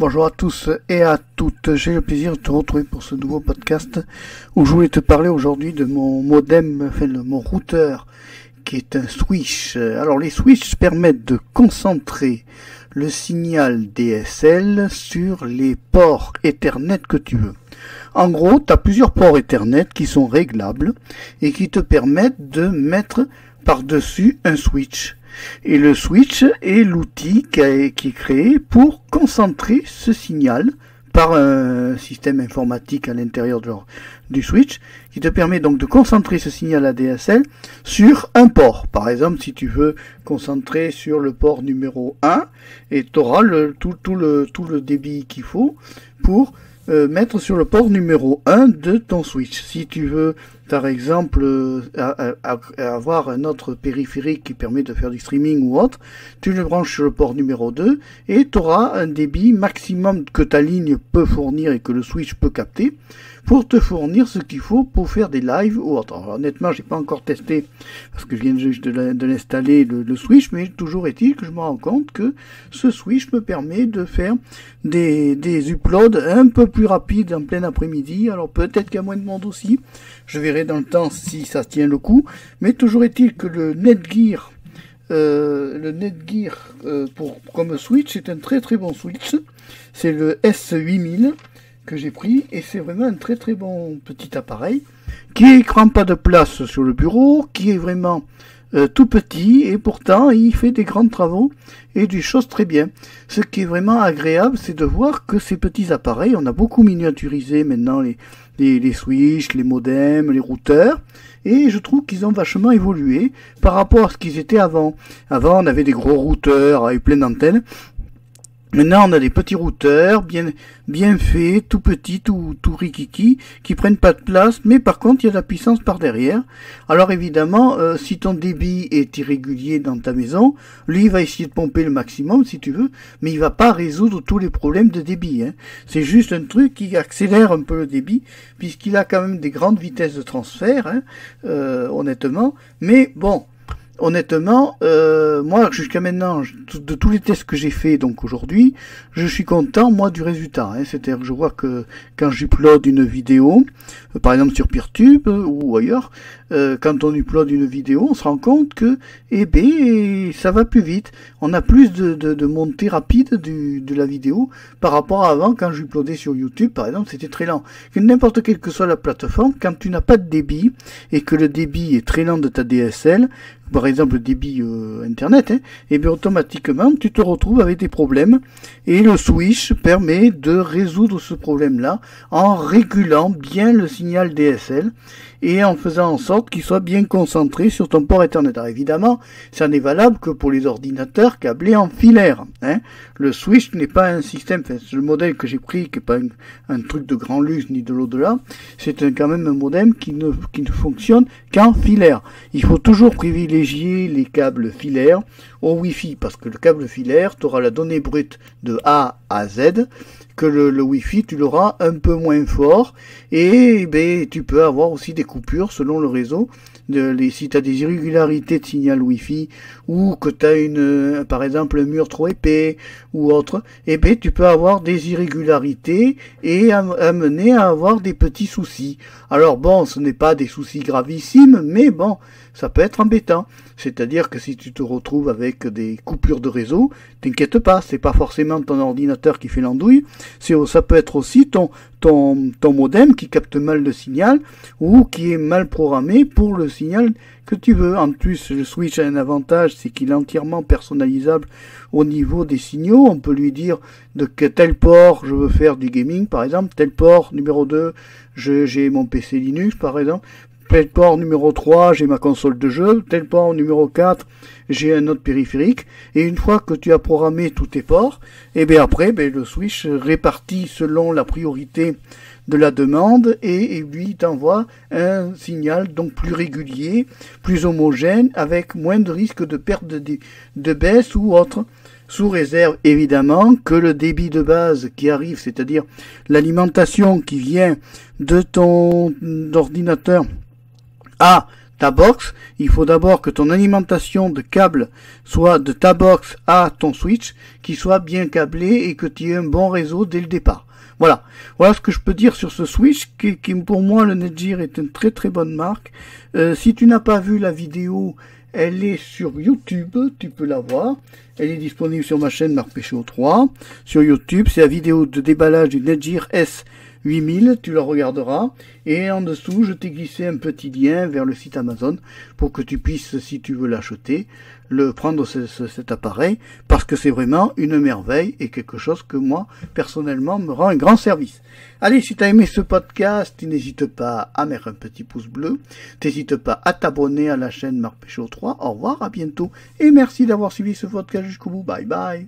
Bonjour à tous et à toutes, j'ai le plaisir de te retrouver pour ce nouveau podcast où je voulais te parler aujourd'hui de mon modem, mon routeur qui est un switch. Alors les switches permettent de concentrer le signal DSL sur les ports Ethernet que tu veux. En gros, tu as plusieurs ports Ethernet qui sont réglables et qui te permettent de mettre par-dessus un switch. Et le switch est l'outil qui est créé pour concentrer ce signal par un système informatique à l'intérieur du switch, qui te permet donc de concentrer ce signal ADSL sur un port. Par exemple, si tu veux concentrer sur le port numéro 1, et tu auras tout le débit qu'il faut pour mettre sur le port numéro 1 de ton switch. Si tu veux, par exemple, avoir un autre périphérique qui permet de faire du streaming ou autre, tu le branches sur le port numéro 2 et tu auras un débit maximum que ta ligne peut fournir et que le switch peut capter pour te fournir ce qu'il faut pour faire des lives ou autre. Alors, honnêtement, j'ai pas encore testé parce que je viens juste de l'installer le switch, mais toujours est-il que je me rends compte que ce switch me permet de faire des uploads un peu plus rapides en plein après-midi. Alors peut-être qu'il y a moins de monde aussi, je verrai dans le temps si ça tient le coup, mais toujours est-il que le Netgear comme switch, c'est un très très bon switch. C'est le S8000 que j'ai pris et c'est vraiment un très très bon petit appareil qui prend pas de place sur le bureau, qui est vraiment tout petit et pourtant il fait des grands travaux et des choses très bien. Ce qui est vraiment agréable, c'est de voir que ces petits appareils, on a beaucoup miniaturisé maintenant les switches, les modems, les routeurs, et je trouve qu'ils ont vachement évolué par rapport à ce qu'ils étaient avant. Avant, on avait des gros routeurs avec plein d'antennes. Maintenant, on a des petits routeurs bien faits, tout petits, tout rikiki, qui prennent pas de place, mais par contre, il y a de la puissance par derrière. Alors évidemment, si ton débit est irrégulier dans ta maison, lui, il va essayer de pomper le maximum, si tu veux, mais il va pas résoudre tous les problèmes de débit, hein. C'est juste un truc qui accélère un peu le débit, puisqu'il a quand même des grandes vitesses de transfert, hein, honnêtement, mais bon, honnêtement, moi jusqu'à maintenant, de tous les tests que j'ai fait donc aujourd'hui, je suis content moi du résultat. Hein. C'est-à-dire que je vois que quand j'upload une vidéo, par exemple sur Peertube ou ailleurs, quand on upload une vidéo, on se rend compte que ça va plus vite. On a plus de montée rapide de la vidéo par rapport à avant quand j'uploadais sur YouTube, par exemple, c'était très lent. N'importe quelle que soit la plateforme, quand tu n'as pas de débit et que le débit est très lent de ta DSL, par exemple le débit internet, hein, et bien automatiquement tu te retrouves avec des problèmes et le switch permet de résoudre ce problème-là en régulant bien le signal DSL et en faisant en sorte qu'il soit bien concentré sur ton port Ethernet. Alors évidemment, ça n'est valable que pour les ordinateurs câblés en filaire. Hein. Le switch n'est pas un système, enfin, le modèle que j'ai pris, qui n'est pas un truc de grand luxe ni de l'au-delà, c'est quand même un modem qui ne fonctionne qu'en filaire. Il faut toujours privilégier les câbles filaires au Wi-Fi, parce que le câble filaire, tu auras la donnée brute de A à Z, que le Wi-Fi, tu l'auras un peu moins fort, et tu peux avoir aussi des coupures selon le réseau. Si tu as des irrégularités de signal Wi-Fi, ou que tu as par exemple un mur trop épais, ou autre, tu peux avoir des irrégularités et amener à avoir des petits soucis. Alors bon, ce n'est pas des soucis gravissimes, mais bon, ça peut être embêtant. C'est-à-dire que si tu te retrouves avec des coupures de réseau, t'inquiète pas, c'est pas forcément ton ordinateur qui fait l'andouille, ça peut être aussi ton modem qui capte mal le signal ou qui est mal programmé pour le signal que tu veux. En plus, le switch a un avantage, c'est qu'il est entièrement personnalisable au niveau des signaux. On peut lui dire de tel port je veux faire du gaming, par exemple, tel port numéro 2, j'ai mon PC Linux, par exemple. Tel port numéro 3, j'ai ma console de jeu. Tel port numéro 4, j'ai un autre périphérique. Et une fois que tu as programmé tous tes ports, après, le switch répartit selon la priorité de la demande et lui t'envoie un signal donc plus régulier, plus homogène, avec moins de risque de perte de baisse ou autre. Sous réserve évidemment que le débit de base qui arrive, c'est-à-dire l'alimentation qui vient de ton ordinateur, ta box, il faut d'abord que ton alimentation de câble soit de ta box à ton switch, qui soit bien câblé et que tu aies un bon réseau dès le départ. Voilà. Voilà ce que je peux dire sur ce switch, qui pour moi, le Netgear est une très très bonne marque. Si tu n'as pas vu la vidéo, elle est sur YouTube, tu peux la voir. Elle est disponible sur ma chaîne Marc Péchaud 3. Sur YouTube, c'est la vidéo de déballage du Netgear S8000, tu la regarderas. Et en dessous, je t'ai glissé un petit lien vers le site Amazon pour que tu puisses, si tu veux l'acheter, prendre cet appareil, parce que c'est vraiment une merveille et quelque chose que moi, personnellement, me rend un grand service. Allez, si tu as aimé ce podcast, n'hésite pas à mettre un petit pouce bleu, n'hésite pas à t'abonner à la chaîne Marc Péchaud 3. Au revoir, à bientôt, et merci d'avoir suivi ce podcast jusqu'au bout. Bye bye.